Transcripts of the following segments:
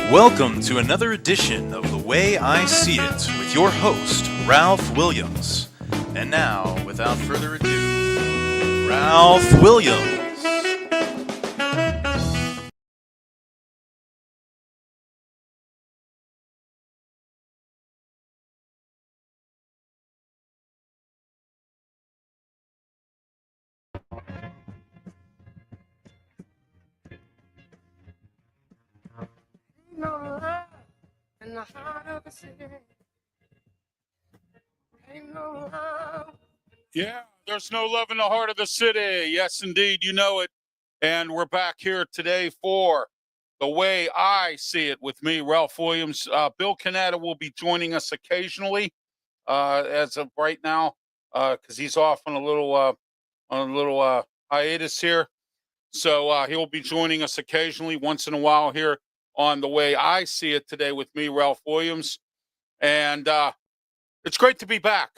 Welcome to another edition of The Way I See It with your host, Ralph Williams. And now, without further ado, Ralph Williams. No love in the heart of the city. Ain't no love. Yeah, there's no love in the heart of the city. Yes, indeed, you know it. And we're back here today for The Way I See It with me, Ralph Williams. Bill Canada will be joining us occasionally as of right now because he's off on a little hiatus here. So he'll be joining us occasionally once in a while here on The Way I See It today with me, Ralph Williams. And it's great to be back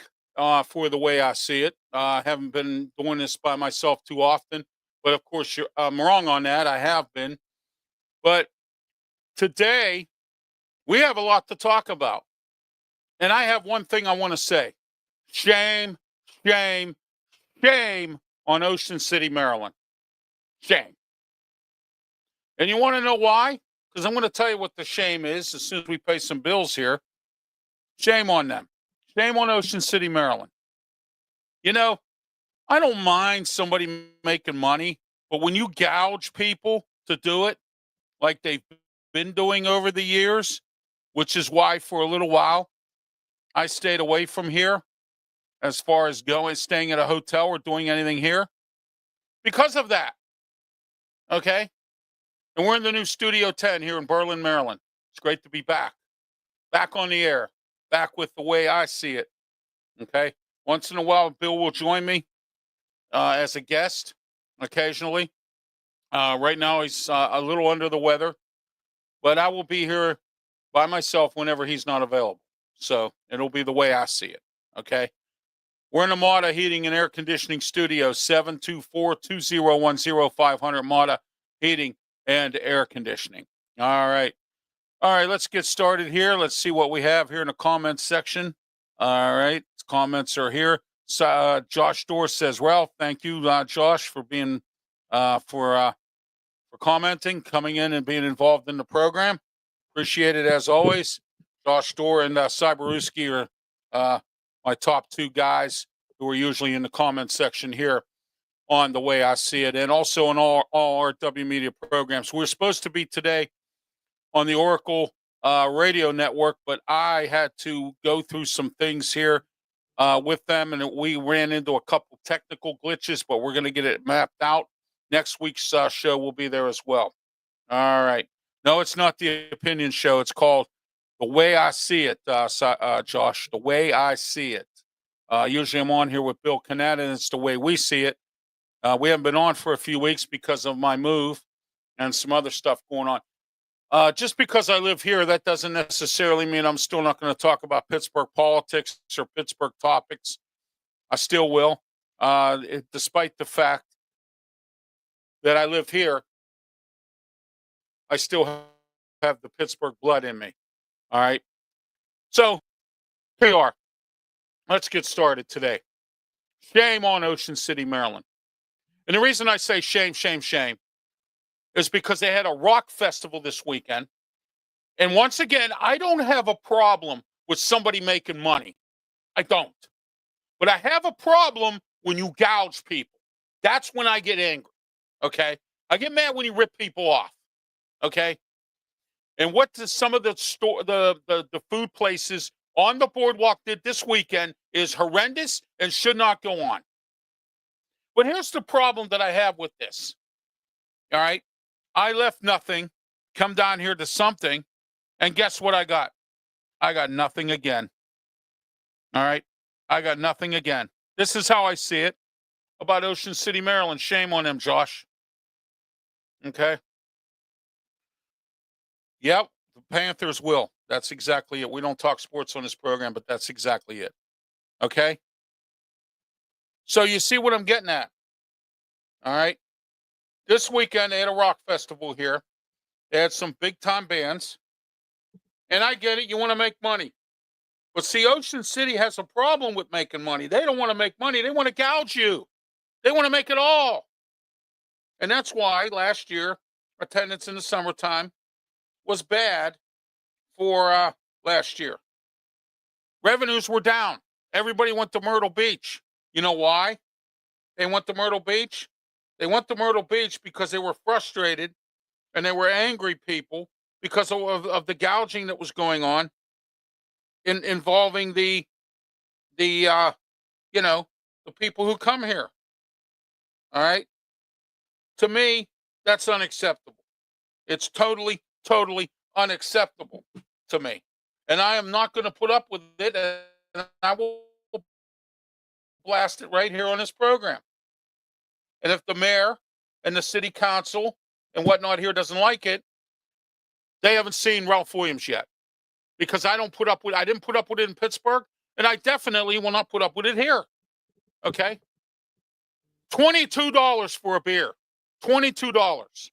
for The Way I See It. I haven't been doing this by myself too often, but of course I'm wrong on that. I have been. But today we have a lot to talk about. And I have one thing I want to say. Shame, shame, shame on Ocean City, Maryland. Shame. And you want to know why? Because I'm going to tell you what the shame is as soon as we pay some bills here. Shame on them. Shame on Ocean City, Maryland. You know, I don't mind somebody making money, but when you gouge people to do it, like they've been doing over the years, which is why for a little while I stayed away from here as far as staying at a hotel or doing anything here because of that. Okay? And we're in the new Studio 10 here in Berlin, Maryland. It's great to be back. Back on the air. Back with The Way I See It. Okay? Once in a while, Bill will join me as a guest occasionally. Right now, he's a little under the weather. But I will be here by myself whenever he's not available. So it'll be The Way I See It. Okay? We're in the Mata Heating and Air Conditioning Studio, 724-2010-500 Mata Heating and Air Conditioning. All right, let's get started here. Let's see what we have here in the comments section. All right, comments are here. So, Josh Dorr says, Ralph, thank you, Josh, for being for commenting, coming in and being involved in the program. Appreciate it as always. Josh Dorr and Cyberuski are my top two guys who are usually in the comment section here on The Way I See It, and also on all RW Media programs. We're supposed to be today on the Oracle radio network, but I had to go through some things here with them, and we ran into a couple technical glitches, but we're going to get it mapped out. Next week's show will be there as well. All right. No, it's not the opinion show. It's called The Way I See It, Josh. The Way I See It. Usually I'm on here with Bill Canada, and it's The Way We See It. We haven't been on for a few weeks because of my move and some other stuff going on. Just because I live here, that doesn't necessarily mean I'm still not going to talk about Pittsburgh politics or Pittsburgh topics. I still will, despite the fact that I live here. I still have the Pittsburgh blood in me. All right. So here we are. Let's get started today. Shame on Ocean City, Maryland. And the reason I say shame, shame, shame is because they had a rock festival this weekend. And once again, I don't have a problem with somebody making money. I don't. But I have a problem when you gouge people. That's when I get angry. Okay? I get mad when you rip people off. Okay? And what does some of the food places on the boardwalk did this weekend is horrendous and should not go on. But here's the problem that I have with this. All right? I left nothing, come down here to something, and guess what I got? I got nothing again. All right? I got nothing again. This is how I see it about Ocean City, Maryland. Shame on them, Josh. Okay? Yep, the Panthers will. That's exactly it. We don't talk sports on this program, but that's exactly it. Okay? So you see what I'm getting at. All right. This weekend, they had a rock festival here. They had some big time bands. And I get it. You want to make money. But see, Ocean City has a problem with making money. They don't want to make money. They want to gouge you. They want to make it all. And that's why last year, attendance in the summertime was bad for last year. Revenues were down. Everybody went to Myrtle Beach. You know why they went to Myrtle Beach? They went to Myrtle Beach because they were frustrated and they were angry people because of the gouging that was going on involving the people who come here. All right. To me, that's unacceptable. It's totally, totally unacceptable to me. And I am not going to put up with it. And I will blast it right here on this program. And if the mayor and the city council and whatnot here doesn't like it, they haven't seen Ralph Williams yet. Because I didn't put up with it in Pittsburgh, and I definitely will not put up with it here. Okay? $22 for a beer. $22.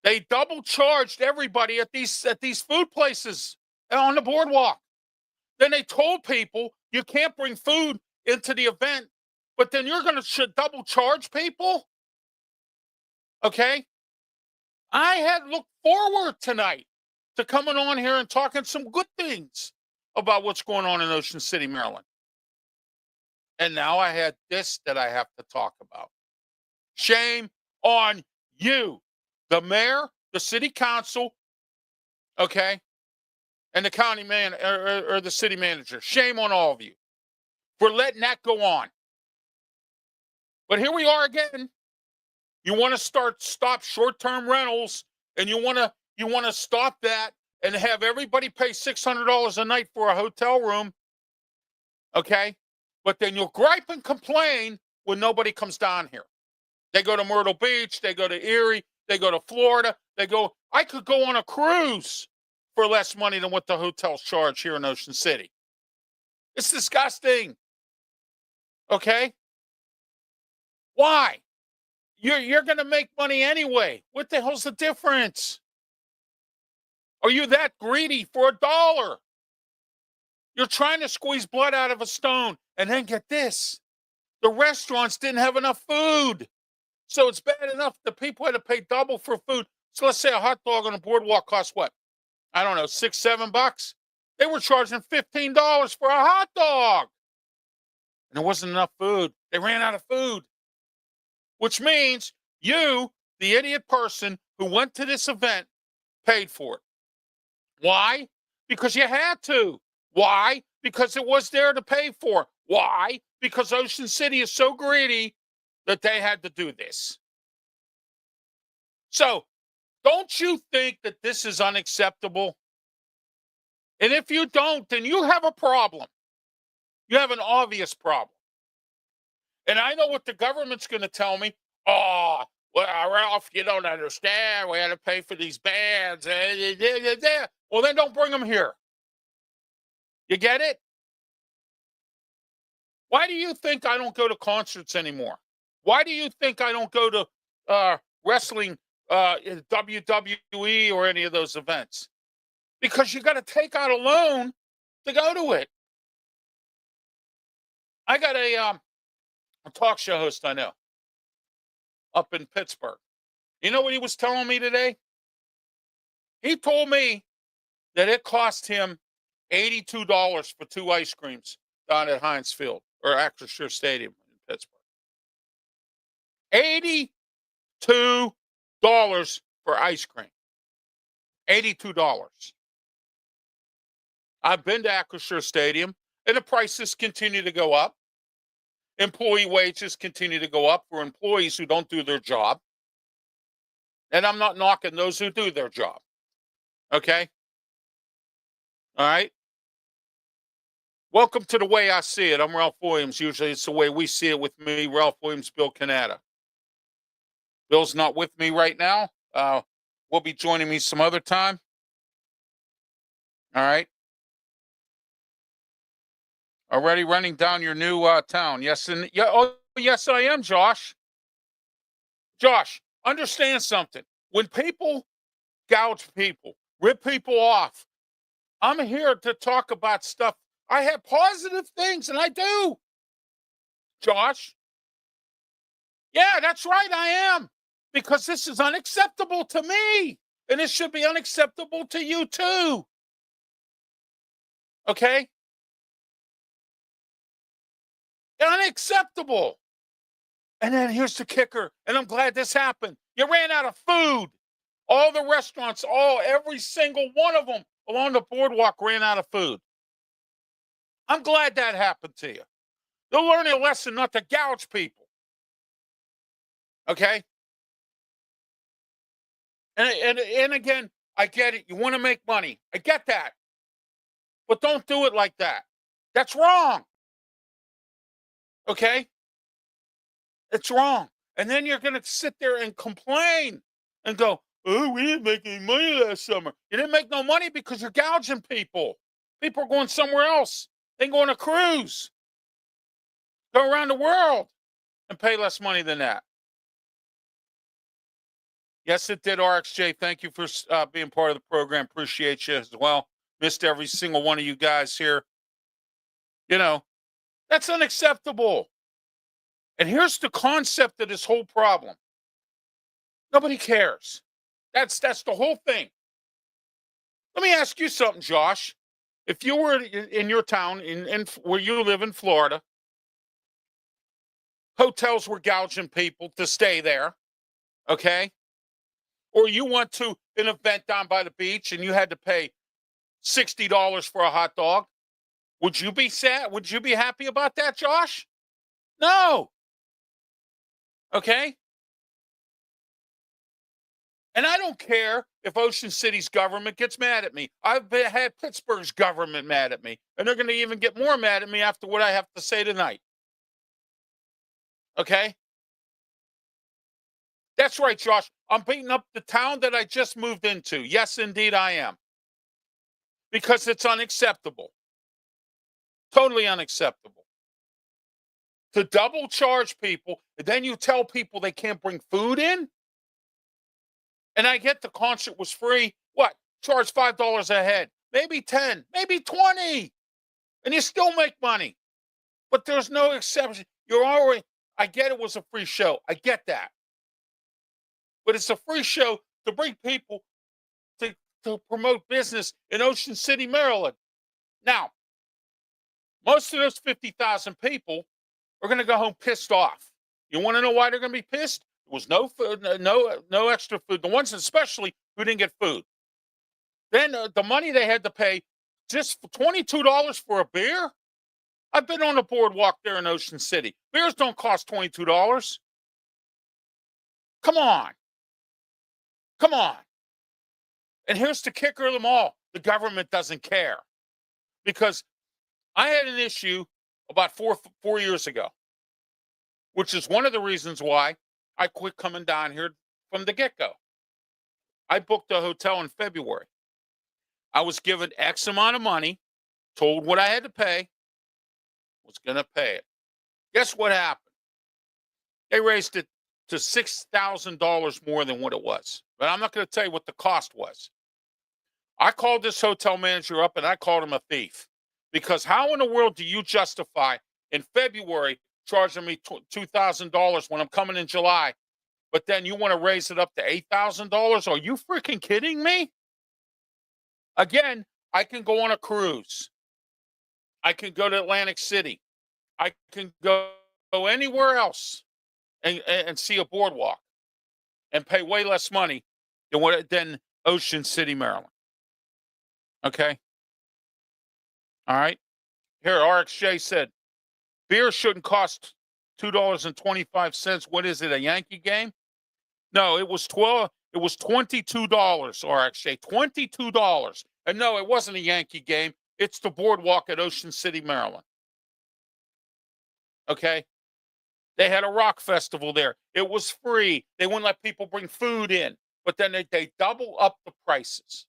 They double charged everybody at these food places on the boardwalk. Then they told people you can't bring food into the event, but then you're going to double charge people? Okay? I had looked forward tonight to coming on here and talking some good things about what's going on in Ocean City, Maryland. And now I had this that I have to talk about. Shame on you, the mayor, the city council, okay, and the county man or the city manager. Shame on all of you for letting that go on. But here we are again. You want to stop short-term rentals, and you want to stop that and have everybody pay $600 a night for a hotel room, okay? But then you'll gripe and complain when nobody comes down here. They go to Myrtle Beach, they go to Erie, they go to Florida, I could go on a cruise for less money than what the hotels charge here in Ocean City. It's disgusting, okay? Why? You're going to make money anyway. What the hell's the difference? Are you that greedy for $1? You're trying to squeeze blood out of a stone. And then get this. The restaurants didn't have enough food. So it's bad enough the people had to pay double for food. So let's say a hot dog on a boardwalk costs what? I don't know, $6, $7? They were charging $15 for a hot dog. And there wasn't enough food. They ran out of food. Which means you, the idiot person who went to this event, paid for it. Why? Because you had to. Why? Because it was there to pay for. Why? Because Ocean City is so greedy that they had to do this. So, don't you think that this is unacceptable? And if you don't, then you have a problem. You have an obvious problem. And I know what the government's going to tell me. Oh, well, Ralph, you don't understand. We had to pay for these bands. Well, then don't bring them here. You get it? Why do you think I don't go to concerts anymore? Why do you think I don't go to wrestling, WWE, or any of those events? Because you got to take out a loan to go to it. I got a talk show host I know up in Pittsburgh. You know what he was telling me today? He told me that it cost him $82 for 2 ice creams down at Heinz Field or Acrisure Stadium in Pittsburgh. $82 for ice cream. $82. I've been to Acrisure Stadium, and the prices continue to go up. Employee wages continue to go up for employees who don't do their job. And I'm not knocking those who do their job. Okay? All right? Welcome to The Way I See It. I'm Ralph Williams. Usually it's the way we see it with me, Ralph Williams, Bill Canada. Bill's not with me right now. Will be joining me some other time. All right. Already running down your new town. Yes, and yeah. Oh, yes, I am, Josh. Josh, understand something. When people gouge people, rip people off, I'm here to talk about stuff. I have positive things, and I do. Josh. Yeah, that's right. I am. Because this is unacceptable to me. And it should be unacceptable to you too. Okay? Unacceptable. And then here's the kicker. And I'm glad this happened. You ran out of food. All the restaurants, every single one of them along the boardwalk ran out of food. I'm glad that happened to you. You'll learn a lesson not to gouge people. Okay? And again, I get it. You want to make money. I get that. But don't do it like that. That's wrong. Okay? It's wrong. And then you're going to sit there and complain and go, oh, we didn't make any money last summer. You didn't make no money because you're gouging people. People are going somewhere else. They can go on a cruise, go around the world, and pay less money than that. Yes, it did, RxJ. Thank you for being part of the program. Appreciate you as well. Missed every single one of you guys here. You know, that's unacceptable. And here's the concept of this whole problem. Nobody cares. That's the whole thing. Let me ask you something, Josh. If you were in your town, in where you live in Florida, hotels were gouging people to stay there, okay? Or you went to an event down by the beach and you had to pay $60 for a hot dog, would you be sad? Would you be happy about that, Josh? No. Okay? And I don't care if Ocean City's government gets mad at me. I've had Pittsburgh's government mad at me, and they're going to even get more mad at me after what I have to say tonight. Okay? That's right, Josh. I'm beating up the town that I just moved into. Yes, indeed, I am. Because it's unacceptable. Totally unacceptable. To double charge people, and then you tell people they can't bring food in? And I get the concert was free. What? Charge $5 a head. Maybe 10, maybe 20. And you still make money. But there's no exception. I get it was a free show. I get that. But it's a free show to bring people to promote business in Ocean City, Maryland. Now, most of those 50,000 people are going to go home pissed off. You want to know why they're going to be pissed? There was no food, no extra food. The ones especially who didn't get food. Then the money they had to pay just for $22 for a beer. I've been on the boardwalk there in Ocean City. Beers don't cost $22. Come on. Come on. And here's the kicker of them all. The government doesn't care. Because I had an issue about four years ago, which is one of the reasons why I quit coming down here from the get-go. I booked a hotel in February. I was given X amount of money, told what I had to pay, was going to pay it. Guess what happened? They raised it to $6,000 more than what it was. But I'm not going to tell you what the cost was. I called this hotel manager up and I called him a thief. Because how in the world do you justify in February charging me $2,000 when I'm coming in July, but then you want to raise it up to $8,000? Are you freaking kidding me? Again, I can go on a cruise. I can go to Atlantic City. I can go anywhere else and see a boardwalk and pay way less money than Ocean City, Maryland. Okay? All right? Here, RxJ said, beer shouldn't cost $2.25. What is it, a Yankee game? No, it was $22, RxJ. $22. And no, it wasn't a Yankee game. It's the boardwalk at Ocean City, Maryland. Okay? They had a rock festival there. It was free. They wouldn't let people bring food in. But then they double up the prices.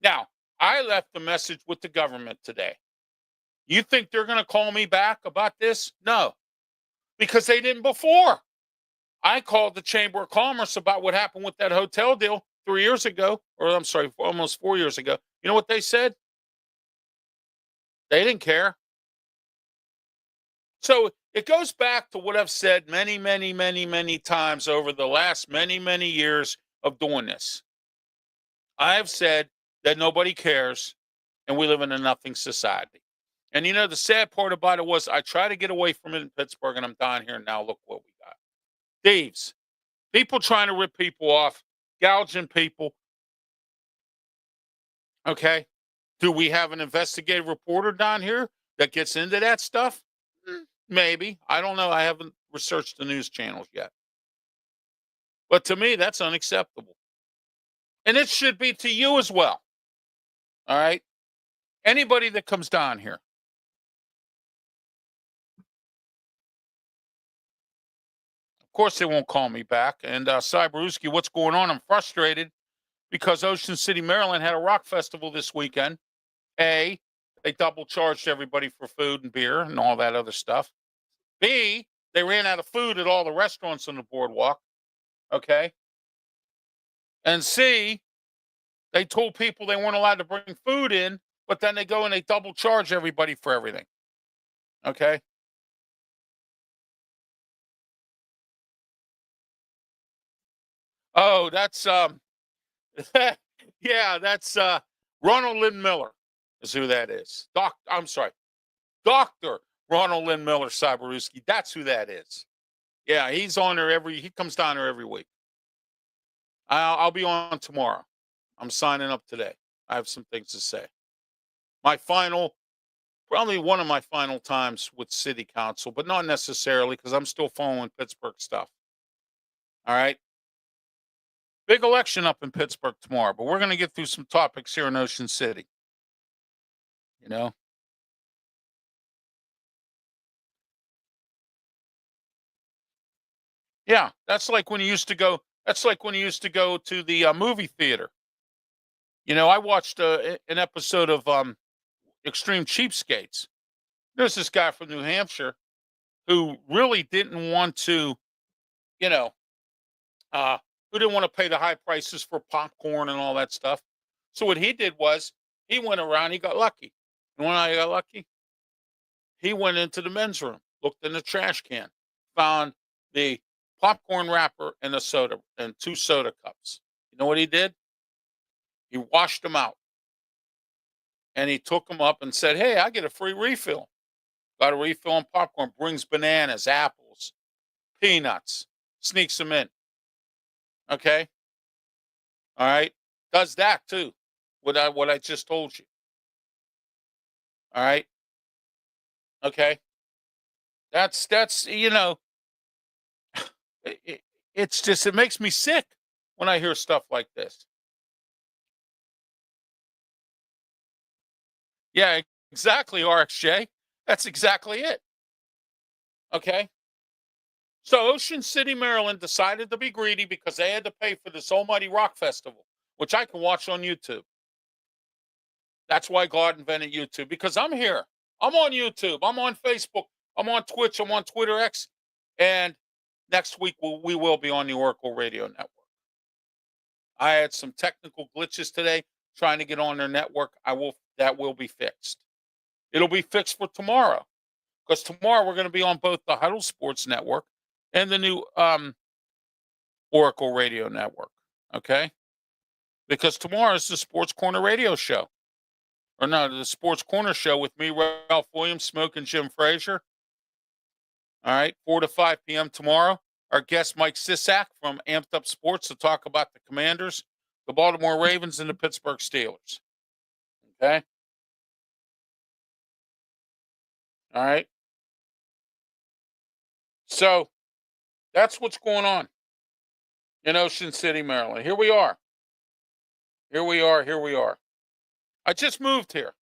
Now, I left a message with the government today. You think they're going to call me back about this? No, because they didn't before. I called the Chamber of Commerce about what happened with that hotel deal 3 years ago, or I'm sorry, almost 4 years ago. You know what they said? They didn't care. So it goes back to what I've said many, many, many, many times over the last many, many years of doing this. I have said that nobody cares and we live in a nothing society. And you know, the sad part about it was I tried to get away from it in Pittsburgh and I'm down here now. Look what we got. Thieves. People trying to rip people off, gouging people. Okay. Do we have an investigative reporter down here that gets into that stuff? Maybe. I don't know. I haven't researched the news channels yet. But to me, that's unacceptable. And it should be to you as well. All right. Anybody that comes down here. Of course, they won't call me back. And Cyberewski, what's going on? I'm frustrated because Ocean City, Maryland had a rock festival this weekend. A, they double charged everybody for food and beer and all that other stuff. B, they ran out of food at all the restaurants on the boardwalk. Okay. And C, they told people they weren't allowed to bring food in, but then they go and they double charge everybody for everything. Okay. Oh, that's yeah, that's Ronald Lynn Miller is who that is. I'm sorry. Dr. Ronald Lynn Miller Cyberewski. That's who that is. Yeah, he's on there he comes down there every week. I'll be on tomorrow. I'm signing up today. I have some things to say. Probably one of my final times with city council, but not necessarily because I'm still following Pittsburgh stuff. All right. Big election up in Pittsburgh tomorrow, but we're going to get through some topics here in Ocean City. You know? Yeah, that's like when you used to go to the movie theater. You know, I watched an episode of Extreme Cheapskates. There's this guy from New Hampshire who really didn't want to, who didn't want to pay the high prices for popcorn and all that stuff. So what he did was he went around, he got lucky. And when I got lucky, he went into the men's room, looked in the trash can, found the popcorn wrapper and a soda and 2 soda cups. You know what he did? He washed them out. And he took them up and said, hey, I get a free refill. Got a refill on popcorn, brings bananas, apples, peanuts, sneaks them in. Okay. All right. Does that too. What I just told you. All right. Okay. That's it's just, it makes me sick when I hear stuff like this. Yeah, exactly, RxJ. That's exactly it. Okay. So Ocean City, Maryland decided to be greedy because they had to pay for this almighty rock festival, which I can watch on YouTube. That's why God invented YouTube, because I'm here. I'm on YouTube. I'm on Facebook. I'm on Twitch. I'm on Twitter X. And next week, we will be on the Oracle Radio Network. I had some technical glitches today trying to get on their network. That will be fixed. It'll be fixed for tomorrow, because tomorrow we're going to be on both the Huddle Sports Network and the new Oracle Radio Network. Okay? Because tomorrow is the Sports Corner Radio Show. Or no, the Sports Corner Show with me, Ralph Williams, Smoke, and Jim Frazier. All right, 4 to 5 p.m. tomorrow. Our guest, Mike Sisak from Amped Up Sports, to talk about the Commanders, the Baltimore Ravens, and the Pittsburgh Steelers. Okay? All right? So, that's what's going on in Ocean City, Maryland. Here we are. Here we are. Here we are. I just moved here,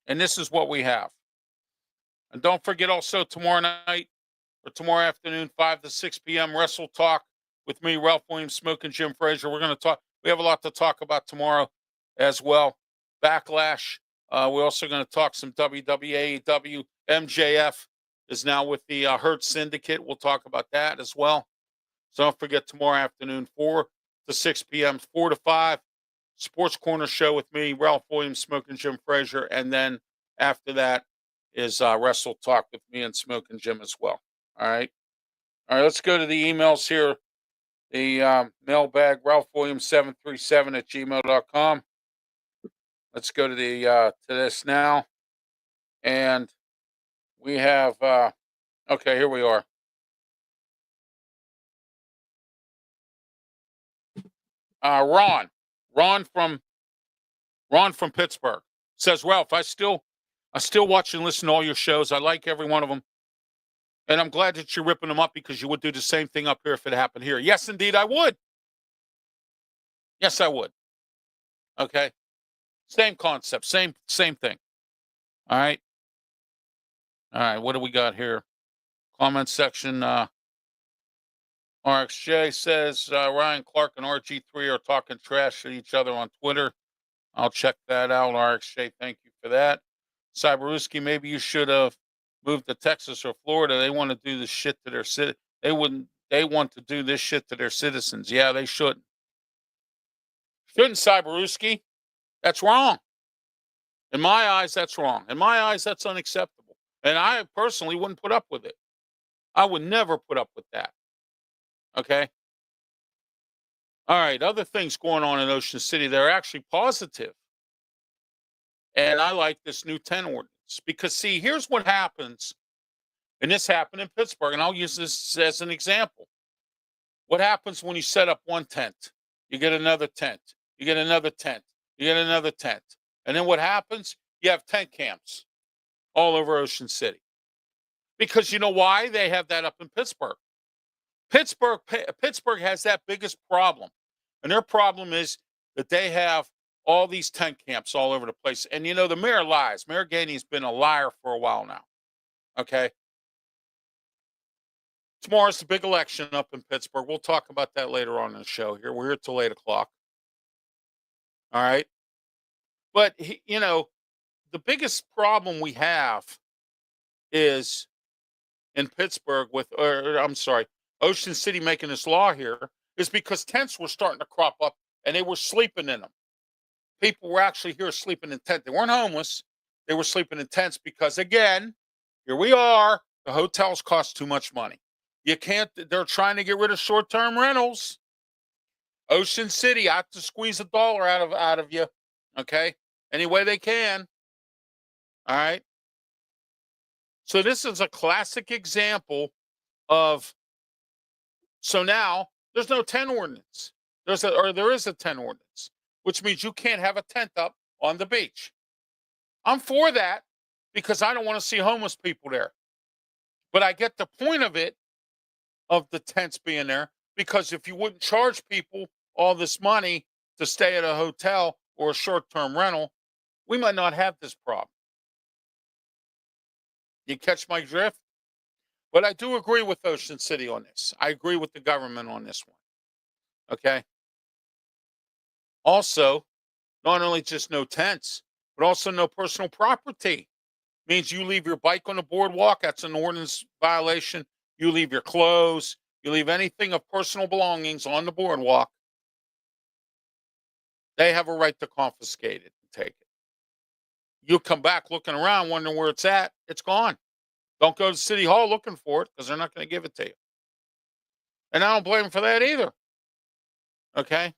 and this is what we have. And don't forget also tomorrow night or tomorrow afternoon, 5 to 6 p.m., Wrestle Talk with me, Ralph Williams, Smoke, and Jim Frazier. We're going to talk. We have a lot to talk about tomorrow as well. Backlash. We're also going to talk some WWE. MJF is now with the Hurt Syndicate. We'll talk about that as well. So don't forget tomorrow afternoon, 4 to 6 p.m., 4 to 5, Sports Corner show with me, Ralph Williams, Smoking Jim Frazier. And then after that is Wrestle Talk with me and Smoking Jim as well. All right. All right, let's go to the emails here. The mailbag, Ralph Williams 737 at gmail.com. Let's go to the to this now. And we have okay, here we are. Ron from Pittsburgh says, Ralph, I still watch and listen to all your shows. I like every one of them. And I'm glad that you're ripping them up because you would do the same thing up here if it happened here. Yes, indeed, I would. Yes, I would. Okay. Same concept, same thing. All right. All right, what do we got here? Comment section. RXJ says Ryan Clark and RG3 are talking trash to each other on Twitter. I'll check that out. RXJ, thank you for that. Cyberuski, maybe you should have moved to Texas or Florida. They want to do this shit to their city. They want to do this shit to their citizens. Yeah, they shouldn't. Shouldn't, Cyberuski? That's wrong. In my eyes, that's wrong. In my eyes, that's unacceptable. And I personally wouldn't put up with it. I would never put up with that. Okay? All right, other things going on in Ocean City, they're actually positive. And I like this new tent ordinance because, see, here's what happens, and this happened in Pittsburgh, and I'll use this as an example. What happens when you set up one tent? You get another tent. You get another tent. You get another tent. And then what happens? You have tent camps all over Ocean City. Because you know why they have that up in Pittsburgh? Pittsburgh has that biggest problem. And their problem is that they have all these tent camps all over the place. And, you know, the mayor lies. Mayor Gainey's been a liar for a while now. Okay? Tomorrow's the big election up in Pittsburgh. We'll talk about that later on in the show here. We're here till 8 o'clock. All right? But, you know, the biggest problem we have is in Pittsburgh Ocean City making this law here is because tents were starting to crop up and they were sleeping in them. People were actually here sleeping in tents. They weren't homeless. They were sleeping in tents because, again, here we are. The hotels cost too much money. They're trying to get rid of short-term rentals. Ocean City out to squeeze $1 out of you. Okay? Any way they can. All right? So this is a classic example of, so now there's no tent ordinance. There is a tent ordinance, which means you can't have a tent up on the beach. I'm for that because I don't want to see homeless people there. But I get the point of it, of the tents being there, because if you wouldn't charge people all this money to stay at a hotel or a short-term rental, we might not have this problem. You catch my drift? But I do agree with Ocean City on this. I agree with the government on this one. Okay? Also, not only just no tents, but also no personal property. Means you leave your bike on the boardwalk, that's an ordinance violation. You leave your clothes, you leave anything of personal belongings on the boardwalk. They have a right to confiscate it and take it. You come back looking around, wondering where it's at, it's gone. Don't go to City Hall looking for it because they're not going to give it to you. And I don't blame them for that either. Okay?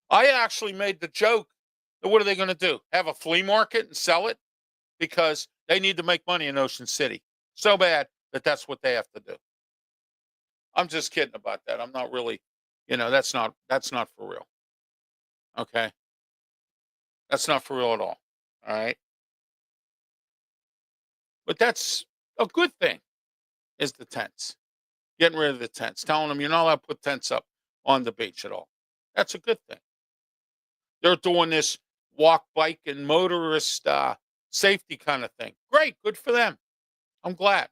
I actually made the joke that what are they going to do? Have a flea market and sell it? Because they need to make money in Ocean City so bad that that's what they have to do. I'm just kidding about that. I'm not really, that's not for real. Okay? That's not for real at all. All right? But that's a good thing, is the tents. Getting rid of the tents. Telling them you're not allowed to put tents up on the beach at all. That's a good thing. They're doing this walk, bike, and motorist safety kind of thing. Great. Good for them. I'm glad.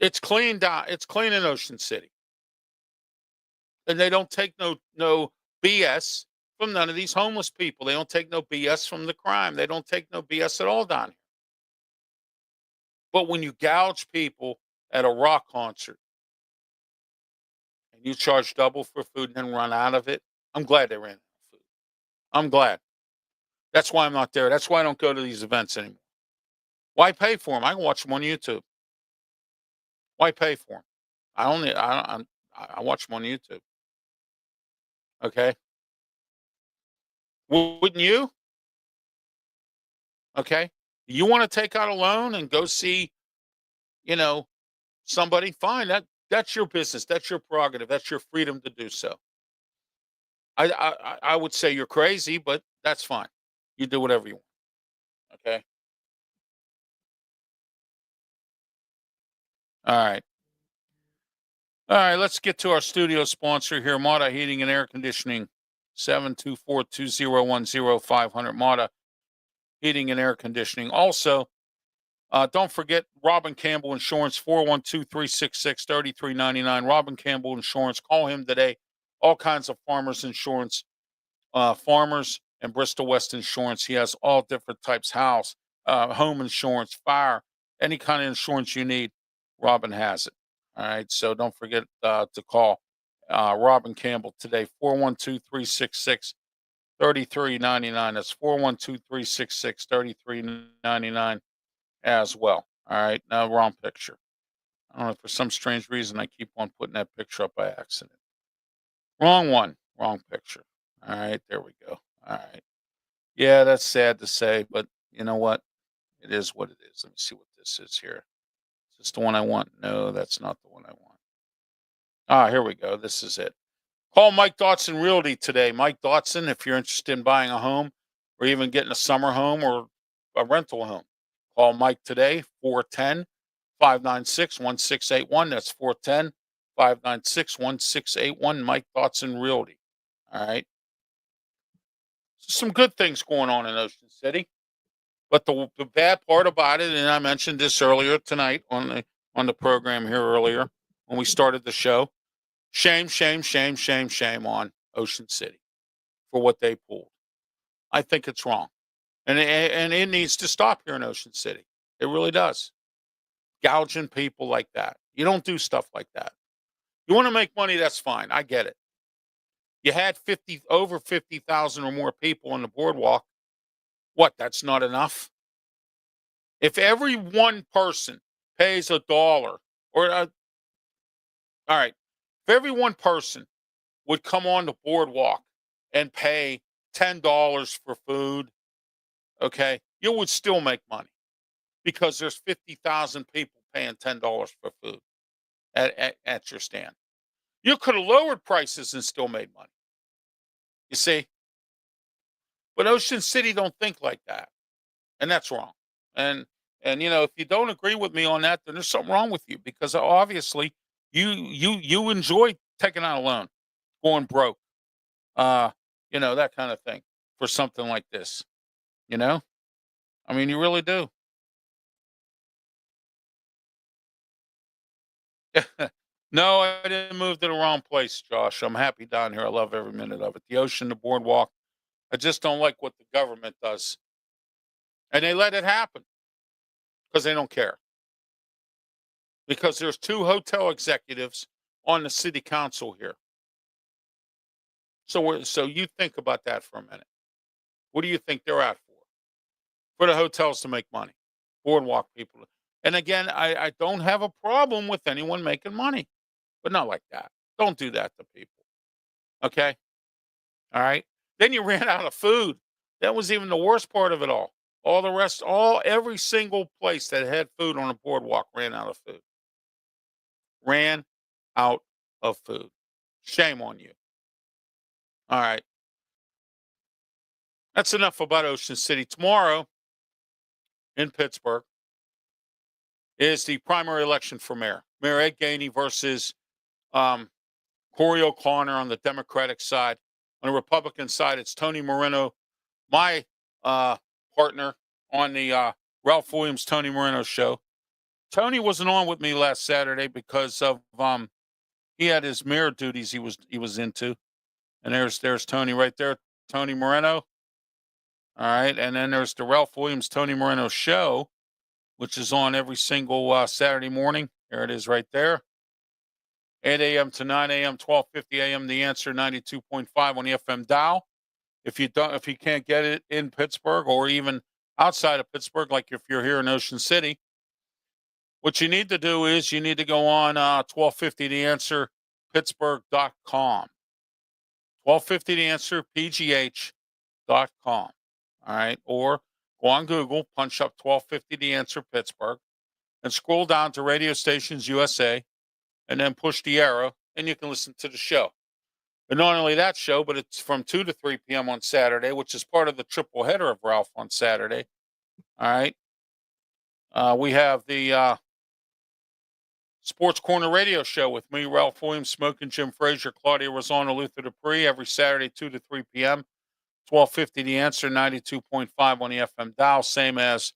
It's clean down. It's clean in Ocean City. And they don't take no BS from none of these homeless people. They don't take no BS from the crime. They don't take no BS at all down here. But when you gouge people at a rock concert and you charge double for food and then run out of it, I'm glad they ran out of food. I'm glad. That's why I'm not there. That's why I don't go to these events anymore. Why pay for them? I can watch them on YouTube. Why pay for them? I watch them on YouTube. Okay. Wouldn't you? Okay. You want to take out a loan and go see, somebody? Fine. That's your business. That's your prerogative. That's your freedom to do so. I would say you're crazy, but that's fine. You do whatever you want. Okay. All right. All right. Let's get to our studio sponsor here, Mata Heating and Air Conditioning, 724-201-0500. Mata Heating and Air Conditioning. Also, don't forget Robin Campbell Insurance, 412-366-3399. Robin Campbell Insurance. Call him today. All kinds of farmers insurance, farmers and Bristol West Insurance. He has all different types, house, home insurance, fire, any kind of insurance you need. Robin has it. All right. So don't forget to call Robin Campbell today, 412-366-3399. That's 412-366-3399 as well. All right. Now, wrong picture. I don't know, for some strange reason, I keep on putting that picture up by accident. Wrong one. Wrong picture. All right. There we go. All right. Yeah, that's sad to say, but you know what? It is what it is. Let me see what this is here. Is this the one I want? No, that's not the one I want. Here we go. This is it. Call Mike Dotson Realty today. Mike Dotson, if you're interested in buying a home or even getting a summer home or a rental home, call Mike today, 410-596-1681. That's 410-596-1681. Mike Dotson Realty. All right. Some good things going on in Ocean City. But the bad part about it, and I mentioned this earlier tonight on the program here earlier when we started the show, shame on Ocean City for what they pulled. I think it's wrong. And it needs to stop here in Ocean City. It really does. Gouging people like that. You don't do stuff like that. You want to make money, that's fine. I get it. You had over 50,000 or more people on the boardwalk. What, that's not enough? If every one person pays $1 all right, if every one person would come on the boardwalk and pay $10 for food, okay, you would still make money because there's 50,000 people paying $10 for food at your stand. You could have lowered prices and still made money. You see? But Ocean City don't think like that. And that's wrong. And if you don't agree with me on that, then there's something wrong with you because obviously you enjoy taking out a loan, going broke, that kind of thing for something like this. I mean, you really do. No, I didn't move to the wrong place, Josh. I'm happy down here. I love every minute of it. The ocean, the boardwalk. I just don't like what the government does. And they let it happen because they don't care. Because there's 2 hotel executives on the city council here. So you think about that for a minute. What do you think they're out for? For the hotels to make money. Boardwalk people. And again, I don't have a problem with anyone making money. But not like that. Don't do that to people. Okay? All right? Then you ran out of food. That was even the worst part of it all. All the rest, every single place that had food on the boardwalk ran out of food. Ran out of food. Shame on you. All right. That's enough about Ocean City. Tomorrow in Pittsburgh is the primary election for mayor. Mayor Ed Gainey versus Corey O'Connor on the Democratic side. On the Republican side, it's Tony Moreno, my partner on the Ralph Williams Tony Moreno show. Tony wasn't on with me last Saturday because of he had his mayor duties he was into. And there's Tony right there. Tony Moreno. All right. And then there's the Ralph Williams Tony Moreno Show, which is on every single Saturday morning. There it is right there. 8 a.m. to 9 a.m., 12:50 a.m. The Answer 92.5 on the FM dial. If you can't get it in Pittsburgh or even outside of Pittsburgh, like if you're here in Ocean City, what you need to do is you need to go on 1250 The Answer Pittsburgh.com. 1250 The Answer PGH.com. All right. Or go on Google, punch up 1250 The Answer Pittsburgh, and scroll down to Radio Stations USA, and then push the arrow, and you can listen to the show. And not only that show, but it's from 2 to 3 p.m. on Saturday, which is part of the triple header of Ralph on Saturday. All right. We have the Sports Corner Radio Show with me, Ralph Williams, Smoking Jim Frazier, Claudia Rosano, Luther Dupree, every Saturday, 2 to 3 p.m. 1250 The Answer, 92.5 on the FM dial, same as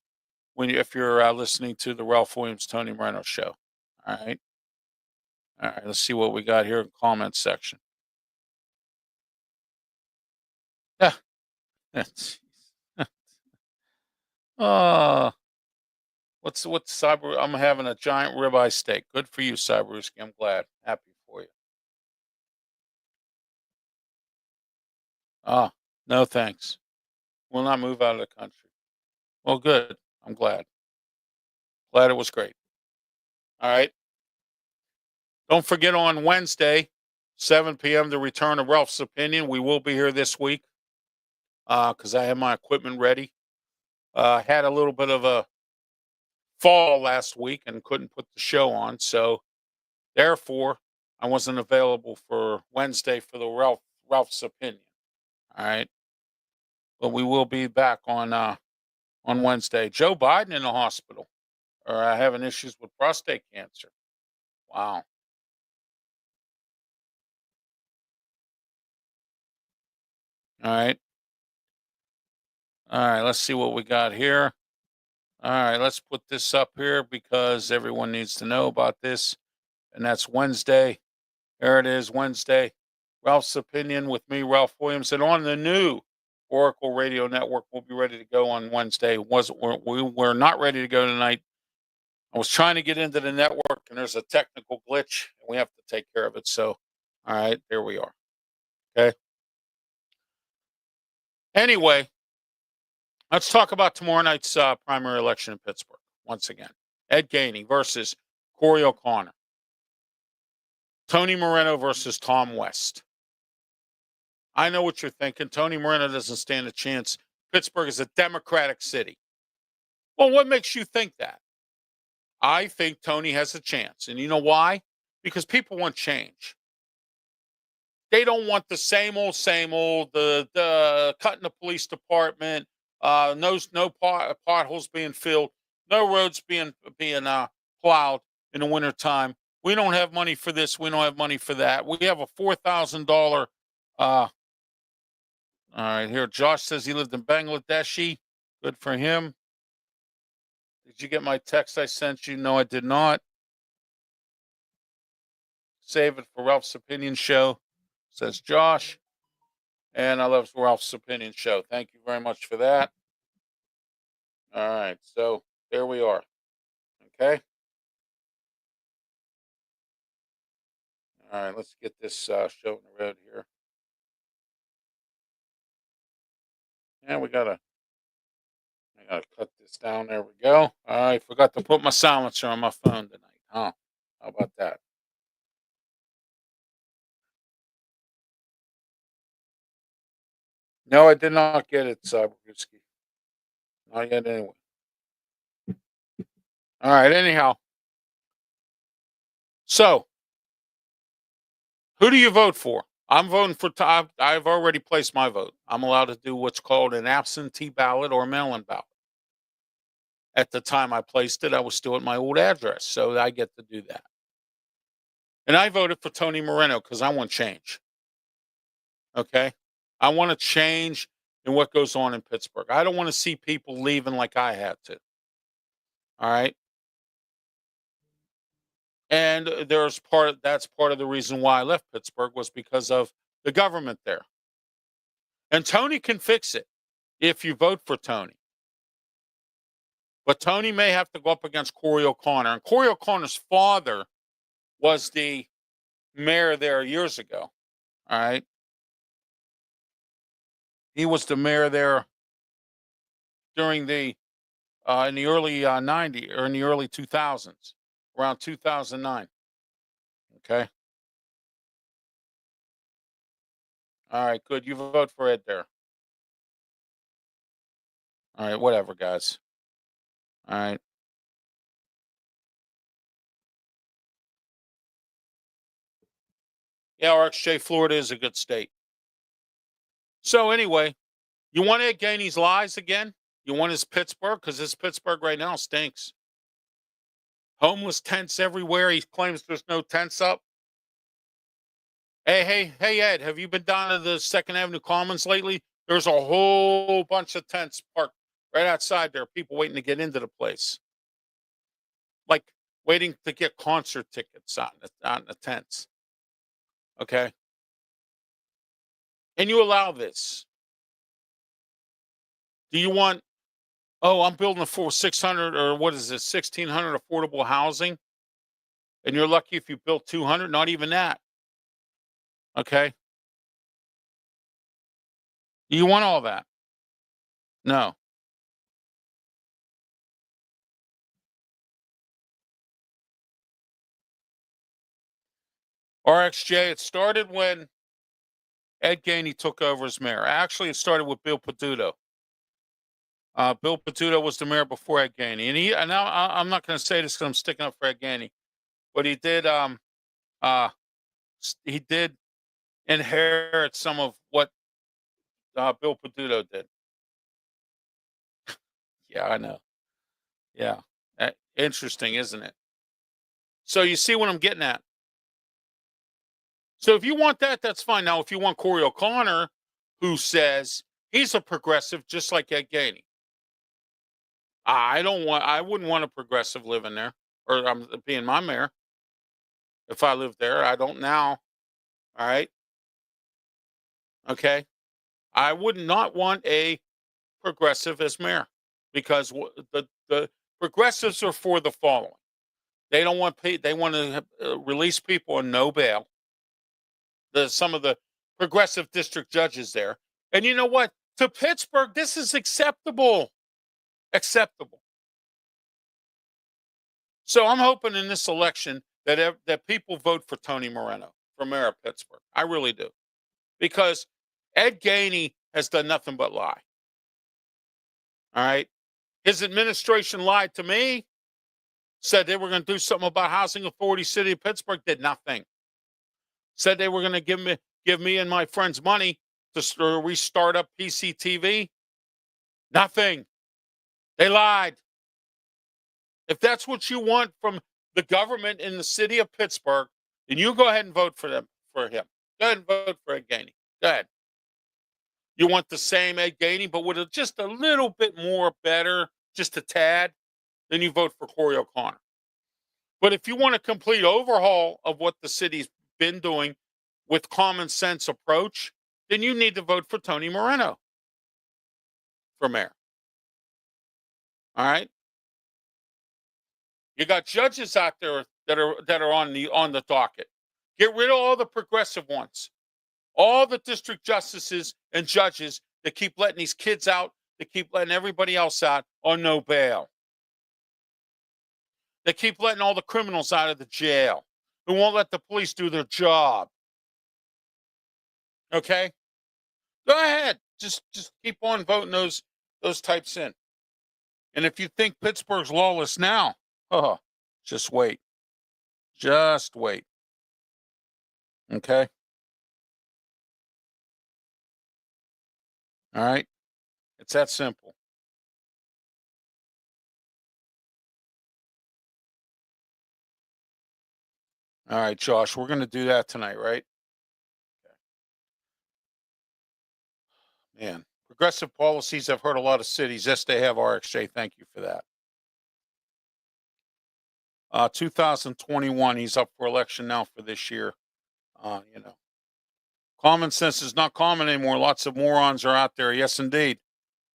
if you're listening to the Ralph Williams Tony Moreno Show. All right. All right, let's see what we got here in the comments section. Yeah. What's Cyber? I'm having a giant ribeye steak. Good for you, Cyberooski. I'm glad. Happy for you. No thanks. Will not move out of the country. Well, good. I'm glad. Glad it was great. All right. Don't forget on Wednesday, 7 p.m., the return of Ralph's Opinion. We will be here this week because I have my equipment ready. Had a little bit of a fall last week and couldn't put the show on. So, therefore, I wasn't available for Wednesday for the Ralph's Opinion. All right. But we will be back on Wednesday. Joe Biden in the hospital or having issues with prostate cancer. Wow. All right. All right. Let's see what we got here. All right. Let's put this up here because everyone needs to know about this. And that's Wednesday. There it is, Wednesday. Ralph's Opinion with me, Ralph Williams. And on the new Oracle Radio Network, we'll be ready to go on Wednesday. We're not ready to go tonight. I was trying to get into the network, and there's a technical glitch, and we have to take care of it. So, all right, there we are. Okay. Anyway, let's talk about tomorrow night's primary election in Pittsburgh. Once again, Ed Gainey versus Corey O'Connor. Tony Moreno versus Tom West. I know what you're thinking. Tony Moreno doesn't stand a chance. Pittsburgh is a Democratic city. Well, what makes you think that? I think Tony has a chance. And you know why? Because people want change. They don't want the same old, the cutting the police department, no potholes being filled, no roads being plowed in the wintertime. We don't have money for this. We don't have money for that. We have a $4,000. All right, here. Josh says he lived in Bangladeshi. Good for him. Did you get my text I sent you? No, I did not. Save it for Ralph's Opinion Show, says Josh. And I love Ralph's Opinion Show. Thank you very much for that. All right, so there we are. Okay. All right, let's get this show on the road here. And I gotta cut this down. There we go. I forgot to put my silencer on my phone tonight. Huh? How about that? No, I did not get it, Cyberooski. Not yet, anyway. All right. Anyhow, so who do you vote for? I'm voting for Tom. I've already placed my vote. I'm allowed to do what's called an absentee ballot or mail-in ballot. At the time I placed it, I was still at my old address, so I get to do that. And I voted for Tony Moreno because I want change. Okay? I want to change in what goes on in Pittsburgh. I don't want to see people leaving like I had to. All right? And that's part of the reason why I left Pittsburgh was because of the government there. And Tony can fix it if you vote for Tony. But Tony may have to go up against Corey O'Connor. And Corey O'Connor's father was the mayor there years ago. All right. He was the mayor there during the in the early 90s or in the early 2000s, around 2009. Okay. All right, good. You vote for Ed there. All right, whatever, guys. All right. Yeah, RxJ, Florida is a good state. So anyway, you want Ed Gainey's lies again? You want his Pittsburgh? Because his Pittsburgh right now stinks. Homeless tents everywhere. He claims there's no tents up. Hey, Ed, have you been down to the 2nd Avenue Commons lately? There's a whole bunch of tents parked right outside there. People waiting to get into the place. Like waiting to get concert tickets out in the tents. Okay. And you allow this. Do you want, I'm building a 600 or what is this, 1,600 affordable housing? And you're lucky if you built 200, not even that. Okay. Do you want all that? No. RxJ, it started when Ed Gainey took over as mayor. Actually, it started with Bill Peduto. Bill Peduto was the mayor before Ed Gainey. And now I'm not going to say this because I'm sticking up for Ed Gainey, but he did inherit some of what Bill Peduto did. Yeah, I know. Yeah. Interesting, isn't it? So you see what I'm getting at? So if you want that, that's fine. Now, if you want Corey O'Connor, who says he's a progressive just like Ed Gainey. I wouldn't want a progressive living there or I'm being my mayor. If I lived there, I don't now. All right. Okay. I would not want a progressive as mayor because the progressives are for the following. They don't want they want to release people on no bail. Some of the progressive district judges there. And you know what? To Pittsburgh, this is acceptable. Acceptable. So I'm hoping in this election that people vote for Tony Moreno for mayor of Pittsburgh. I really do. Because Ed Gainey has done nothing but lie. All right. His administration lied to me, said they were going to do something about housing authority, city of Pittsburgh, did nothing. Said they were going to give me and my friends money to restart up PCTV. Nothing. They lied. If that's what you want from the government in the city of Pittsburgh, then you go ahead and vote for him. Go ahead and vote for Ed Gainey. Go ahead. You want the same Ed Gainey, but with just a little bit more better, just a tad, then you vote for Corey O'Connor. But if you want a complete overhaul of what the city's been doing with common sense approach, then you need to vote for Tony Moreno for mayor. All right. You got judges out there that are on the docket. Get rid of all the progressive ones. All the district justices and judges that keep letting these kids out, that keep letting everybody else out on no bail. They keep letting all the criminals out of the jail. Who won't let the police do their job. Okay? Go ahead. Just keep on voting those types in. And if you think Pittsburgh's lawless now, just wait. Just wait. Okay? All right? It's that simple. All right, Josh, we're going to do that tonight, right? Okay. Man, progressive policies have hurt a lot of cities. Yes, they have, RxJ. Thank you for that. 2021, he's up for election now for this year. Common sense is not common anymore. Lots of morons are out there. Yes, indeed.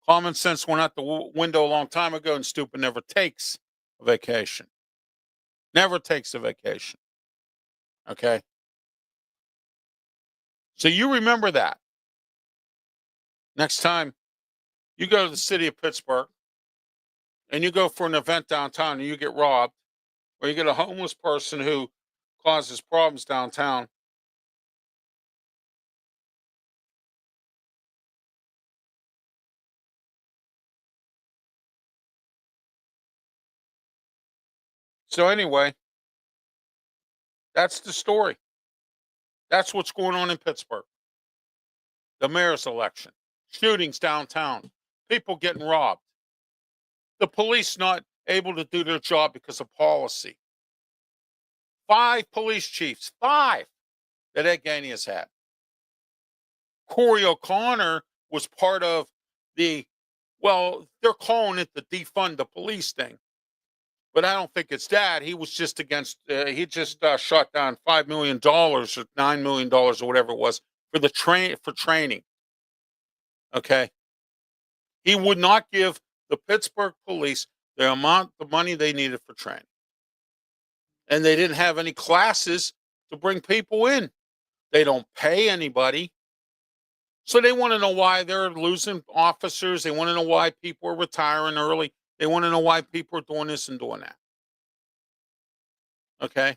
Common sense went out the window a long time ago, and stupid never takes a vacation. Never takes a vacation. Okay? So you remember that. Next time you go to the city of Pittsburgh and you go for an event downtown and you get robbed, or you get a homeless person who causes problems downtown, so anyway, that's the story. That's what's going on in Pittsburgh. The mayor's election, shootings downtown, people getting robbed, the police not able to do their job because of policy. 5 police chiefs, 5 that Ed Gainey has had. Corey O'Connor was part of the, well, they're calling it the defund the police thing. But I don't think it's that. He was just against, he just shot down $5 million or $9 million or whatever it was for the training. Okay. He would not give the Pittsburgh police the amount of money they needed for training. And they didn't have any classes to bring people in. They don't pay anybody. So they want to know why they're losing officers. They want to know why people are retiring early. They want to know why people are doing this and doing that. Okay?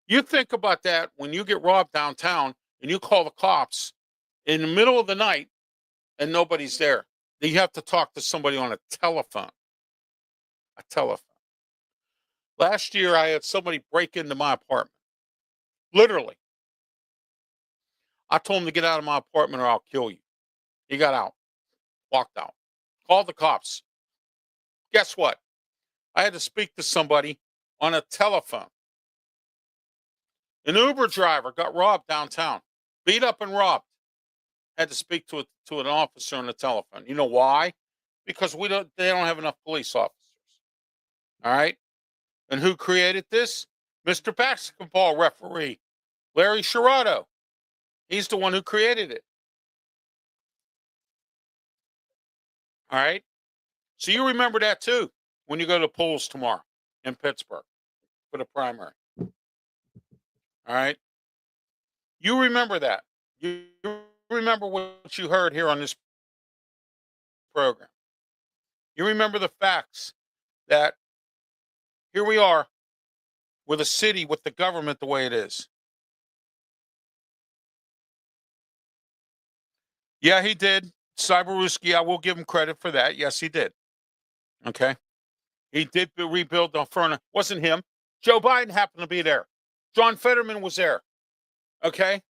You think about that when you get robbed downtown and you call the cops in the middle of the night and nobody's there. Then you have to talk to somebody on a telephone. A telephone. Last year, I had somebody break into my apartment. Literally. I told him to get out of my apartment or I'll kill you. He got out. Walked out. Called the cops. Guess what? I had to speak to somebody on a telephone. An Uber driver got robbed downtown. Beat up and robbed. Had to speak to an officer on the telephone. You know why? Because they don't have enough police officers. All right? And who created this? Mr. Basketball referee, Larry Sherrod. He's the one who created it. All right? So you remember that too when you go to the polls tomorrow in Pittsburgh for the primary. All right? You remember that. You remember what you heard here on this program. You remember the facts that here we are with a city, with the government the way it is. Yeah, he did. Cyberwski, I will give him credit for that. Yes, he did. Okay. He did rebuild the furnace. Wasn't him. Joe Biden happened to be there. John Fetterman was there. Okay.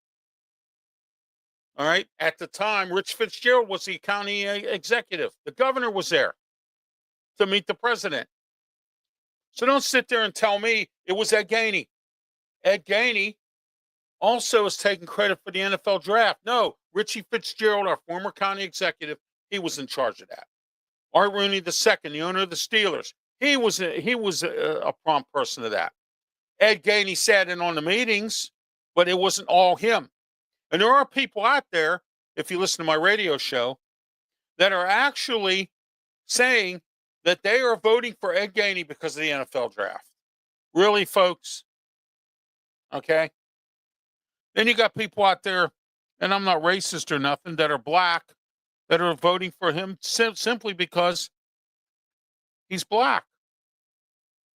All right. At the time, Rich Fitzgerald was the county executive. The governor was there to meet the president. So don't sit there and tell me it was Ed Gainey. Ed Gainey also is taking credit for the NFL draft. No, Richie Fitzgerald, our former county executive, he was in charge of that. Art Rooney II, the owner of the Steelers, he was a prompt person to that. Ed Gainey sat in on the meetings, but it wasn't all him. And there are people out there, if you listen to my radio show, that are actually saying that they are voting for Ed Gainey because of the NFL draft. Really, folks? Okay? Then you got people out there, and I'm not racist or nothing, that are black, that are voting for him simply because he's black,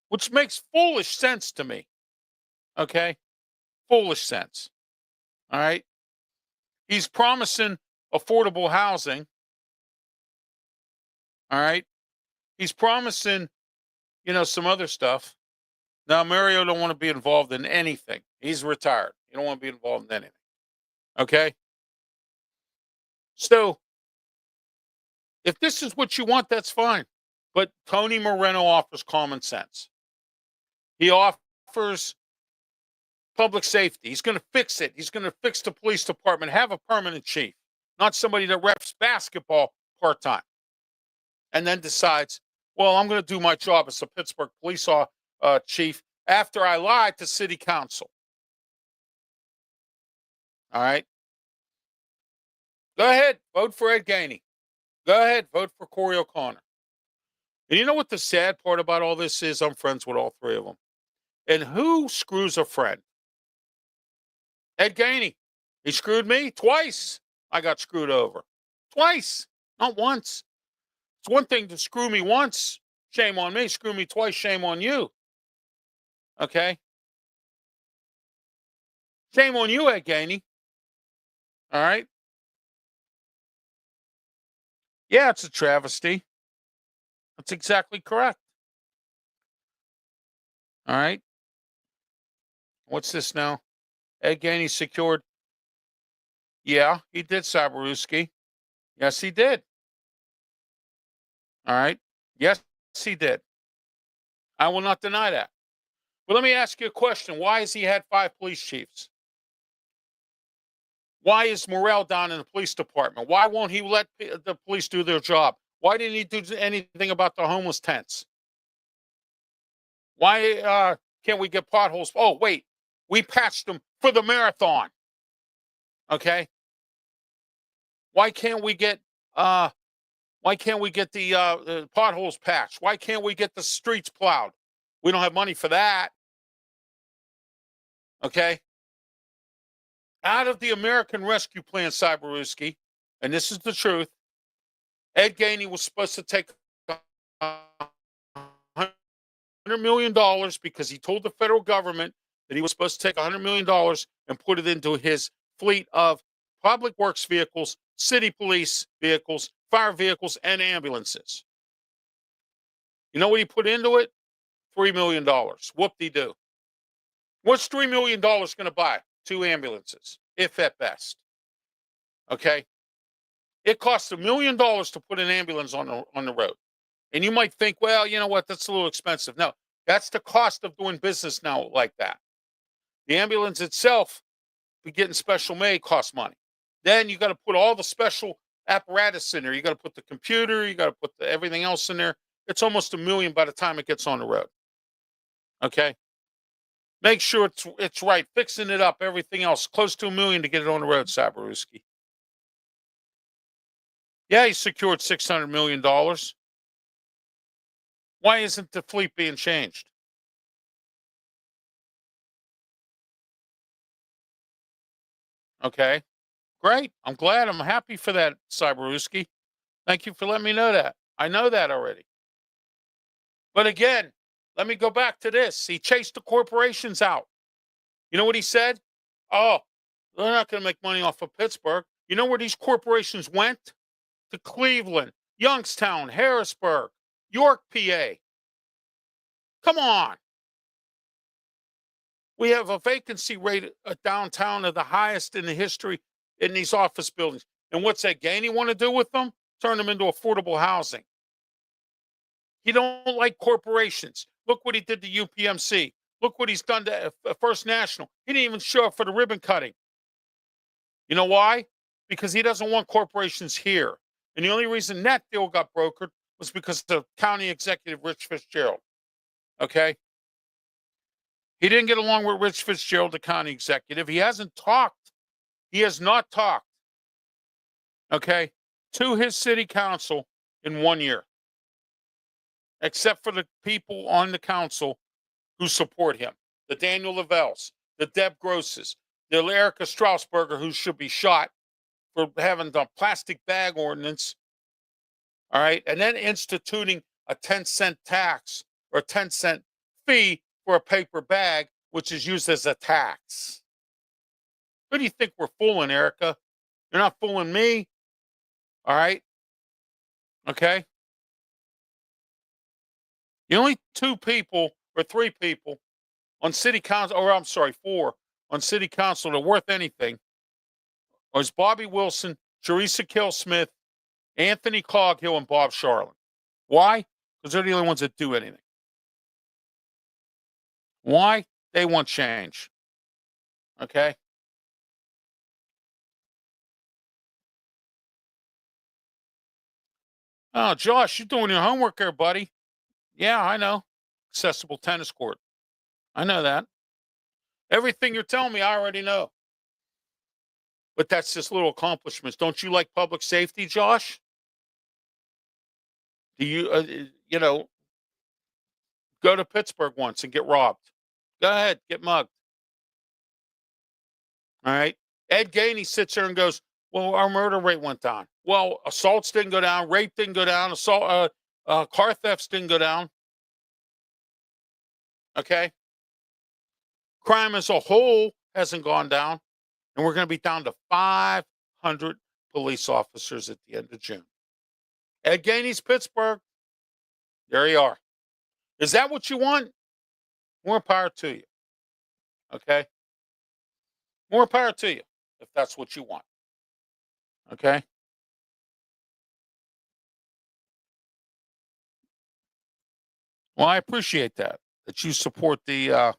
which makes foolish sense to me. Okay? Foolish sense. All right? He's promising affordable housing. All right? He's promising, some other stuff. Now, Mario don't want to be involved in anything. He's retired. He don't want to be involved in anything. Okay? So, if this is what you want, that's fine. But Tony Moreno offers common sense. He offers public safety. He's going to fix it. He's going to fix the police department, have a permanent chief, not somebody that reps basketball part-time. And then decides, well, I'm going to do my job as a Pittsburgh police chief after I lied to city council. All right? Go ahead, vote for Ed Gainey. Go ahead, vote for Corey O'Connor. And you know what the sad part about all this is? I'm friends with all three of them. And who screws a friend? Ed Gainey. He screwed me twice. I got screwed over. Twice, not once. It's one thing to screw me once. Shame on me. Screw me twice. Shame on you. Okay? Shame on you, Ed Gainey. All right? Yeah, it's a travesty. That's exactly correct. All right? What's this now? Ed Gainey secured. Yeah, he did, Sabaruski. Yes, he did. All right? Yes, he did. I will not deny that. But let me ask you a question. Why has he had 5 police chiefs? Why is morale down in the police department? Why won't he let the police do their job? Why didn't he do anything about the homeless tents? Why can't we get potholes? Oh, wait, we patched them for the marathon. Okay. Why can't we get the potholes patched? Why can't we get the streets plowed? We don't have money for that. Okay. Out of the American Rescue Plan, Cyberuski, and this is the truth, Ed Gainey was supposed to take $100 million because he told the federal government that he was supposed to take $100 million and put it into his fleet of public works vehicles, city police vehicles, fire vehicles, and ambulances. You know what he put into it? $3 million. Whoop-de-doo. What's $3 million going to buy? 2 ambulances, if at best. Okay? It costs $1 million to put an ambulance on the road. And you might think, well, you know what, that's a little expensive. No, that's the cost of doing business now like that. The ambulance itself, be getting special made, costs money. Then you got to put all the special apparatus in there. You got to put the computer, you got to put everything else in there. It's almost $1 million by the time it gets on the road. Okay? Make sure it's right, fixing it up, everything else. Close to $1 million to get it on the road, Sabaruski. Yeah, he secured $600 million. Why isn't the fleet being changed? Okay, great. I'm glad. I'm happy for that, Cyberuski. Thank you for letting me know that. I know that already. But again, let me go back to this. He chased the corporations out. You know what he said? Oh, they're not going to make money off of Pittsburgh. You know where these corporations went? To Cleveland, Youngstown, Harrisburg, York, PA. Come on. We have a vacancy rate downtown of the highest in the history in these office buildings. And what's that Gainey want to do with them? Turn them into affordable housing. He don't like corporations. Look what he did to UPMC. Look what he's done to First National. He didn't even show up for the ribbon cutting. You know why? Because he doesn't want corporations here. And the only reason that deal got brokered was because of County Executive Rich Fitzgerald. Okay? He didn't get along with Rich Fitzgerald, the county executive. He hasn't talked. He has not talked, okay, to his city council in 1 year, except for the people on the council who support him. The Daniel Lavells, the Deb Grosses, the Erica Strasburger, who should be shot for having the plastic bag ordinance, all right, and then instituting a 10-cent tax or a 10-cent fee for a paper bag, which is used as a tax. Who do you think we're fooling, Erica? You're not fooling me. All right? Okay? The only 2 people or 3 people on city council, or I'm sorry, 4 on city council that are worth anything was Bobby Wilson, Teresa Kill-Smith, Anthony Coghill, and Bob Charlin. Why? Because they're the only ones that do anything. Why? They want change. Okay? Oh, Josh, you're doing your homework there, buddy. Yeah, I know. Accessible tennis court. I know that. Everything you're telling me, I already know. but that's just little accomplishments. Don't you like public safety, Josh? Do you, go to Pittsburgh once and get robbed? Go ahead, get mugged. All right. Ed Gainey sits there and goes, well, our murder rate went down. Well, assaults didn't go down. Rape didn't go down. Car thefts didn't go down. Okay. Crime as a whole hasn't gone down. And we're going to be down to 500 police officers at the end of June. Ed Gainey's Pittsburgh. There you are. Is that what you want? More power to you. Okay. More power to you if that's what you want. Okay. Well, I appreciate that you support the,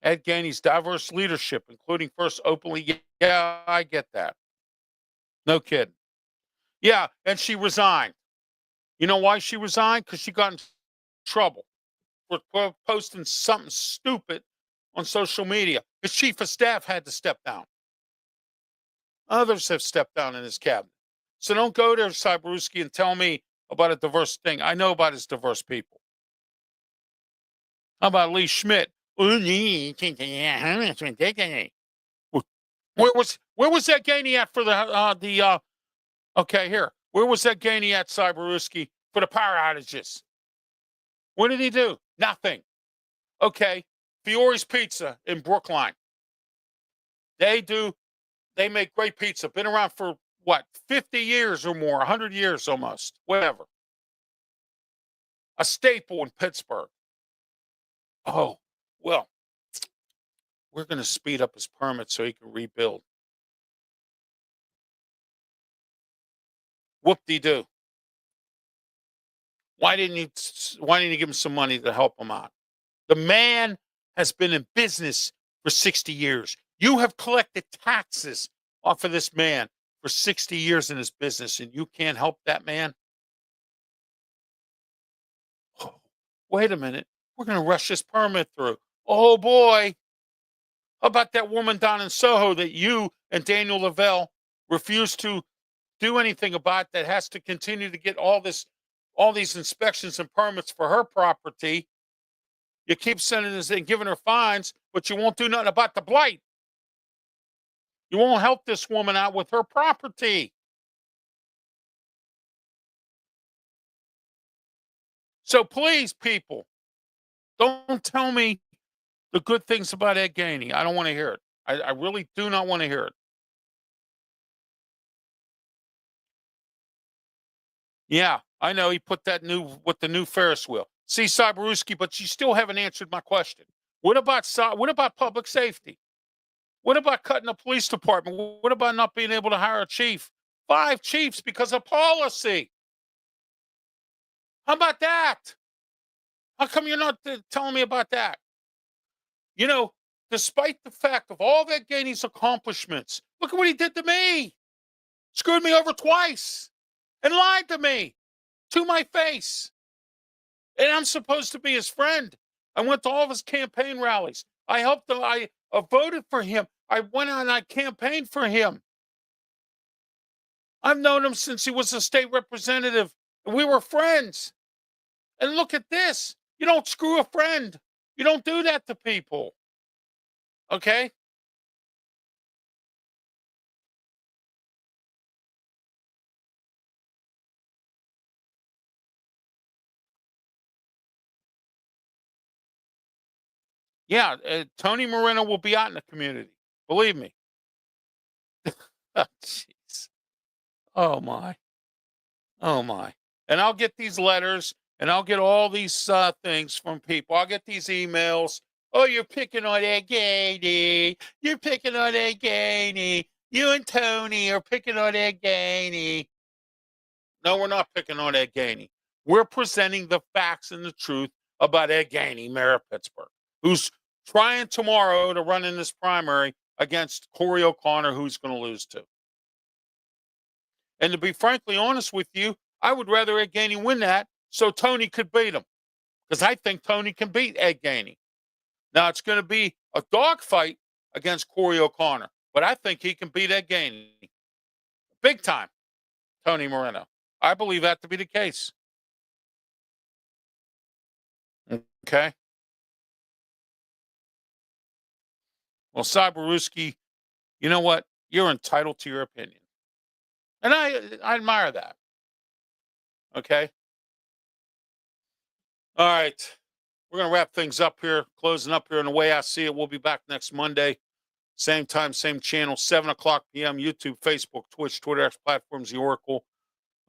Ed Gainey's diverse leadership, including first openly. Yeah, I get that. No kidding. Yeah, and she resigned. You know why she resigned? Because she got in trouble for posting something stupid on social media. The chief of staff had to step down. Others have stepped down in his cabinet. So don't go there, Cyberewski, and tell me about a diverse thing. I know about his diverse people. How about Lee Schmidt? Where was that Gainey at for okay, here. Where was that Gainey at, Cyberewski, for the power outages? What did he do? Nothing. Okay. Fiore's Pizza in Brookline. They make great pizza. Been around for what, 50 years or more, 100 years almost, whatever. A staple in Pittsburgh. Oh, well, we're going to speed up his permit so he can rebuild. Whoop-de-doo. Why didn't you give him some money to help him out? The man has been in business for 60 years. You have collected taxes off of this man for 60 years in his business, and you can't help that man? Oh, wait a minute. We're going to rush this permit through. Oh, boy. How about that woman down in Soho that you and Daniel Lavelle refused to do anything about, that has to continue to get all these inspections and permits for her property? You keep sending this and giving her fines, but you won't do nothing about the blight. You won't help this woman out with her property. So please, people, don't tell me the good things about Ed Gainey. I don't want to hear it. I really do not want to hear it. Yeah, I know he put that with the new Ferris wheel. See, Cyberewski, but you still haven't answered my question. What about public safety? What about cutting the police department? What about not being able to hire a chief? 5 chiefs because of policy. How about that? How come you're not telling me about that? Despite the fact of all that Gainey's accomplishments, look at what he did to me. Screwed me over twice and lied to me to my face. And I'm supposed to be his friend. I went to all of his campaign rallies. I helped him. I voted for him. I went out and I campaigned for him. I've known him since he was a state representative. And we were friends. And look at this. You don't screw a friend. You don't do that to people. Okay? Yeah, Tony Moreno will be out in the community. Believe me. Oh, jeez. Oh, my. Oh, my. And I'll get these letters, and I'll get all these things from people. I'll get these emails. Oh, you're picking on Ed Gainey. You're picking on Ed Gainey. You and Tony are picking on Ed Gainey. No, we're not picking on Ed Gainey. We're presenting the facts and the truth about Ed Gainey, mayor of Pittsburgh, who's trying tomorrow to run in this primary against Corey O'Connor, who's going to lose to. And to be frankly honest with you, I would rather Ed Gainey win that so Tony could beat him, because I think Tony can beat Ed Gainey. Now, it's going to be a dogfight against Corey O'Connor. But I think he can beat Ed Gainey. Big time, Tony Moreno. I believe that to be the case. Okay. Well, Cyberuski, you know what? You're entitled to your opinion. And I admire that. Okay. All right. We're going to wrap things up here, closing up here in the way I see it. We'll be back next Monday. Same time, same channel, 7 o'clock p.m., YouTube, Facebook, Twitch, Twitter, X platforms, the Oracle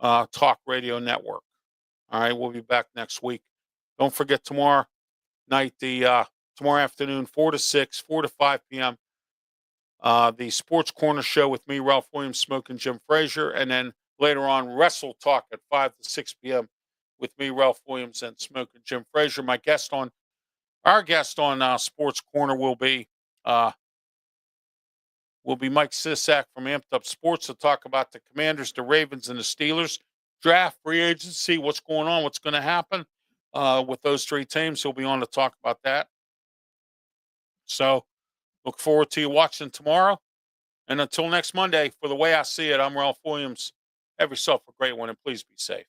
Talk Radio Network. All right. We'll be back next week. Don't forget tomorrow night, tomorrow afternoon, 4 to 6, 4 to 5 p.m., the Sports Corner Show with me, Ralph Williams, Smoking Jim Frazier, and then later on, Wrestle Talk at 5 to 6 p.m. with me, Ralph Williams, and Smoking Jim Frazier. Our guest on Sports Corner will be Mike Sisak from Amped Up Sports to talk about the Commanders, the Ravens, and the Steelers. Draft, free agency, what's going on, what's going to happen with those three teams. He'll be on to talk about that. So look forward to you watching tomorrow. And until next Monday, for the way I see it, I'm Ralph Williams. Have yourself a great one, and please be safe.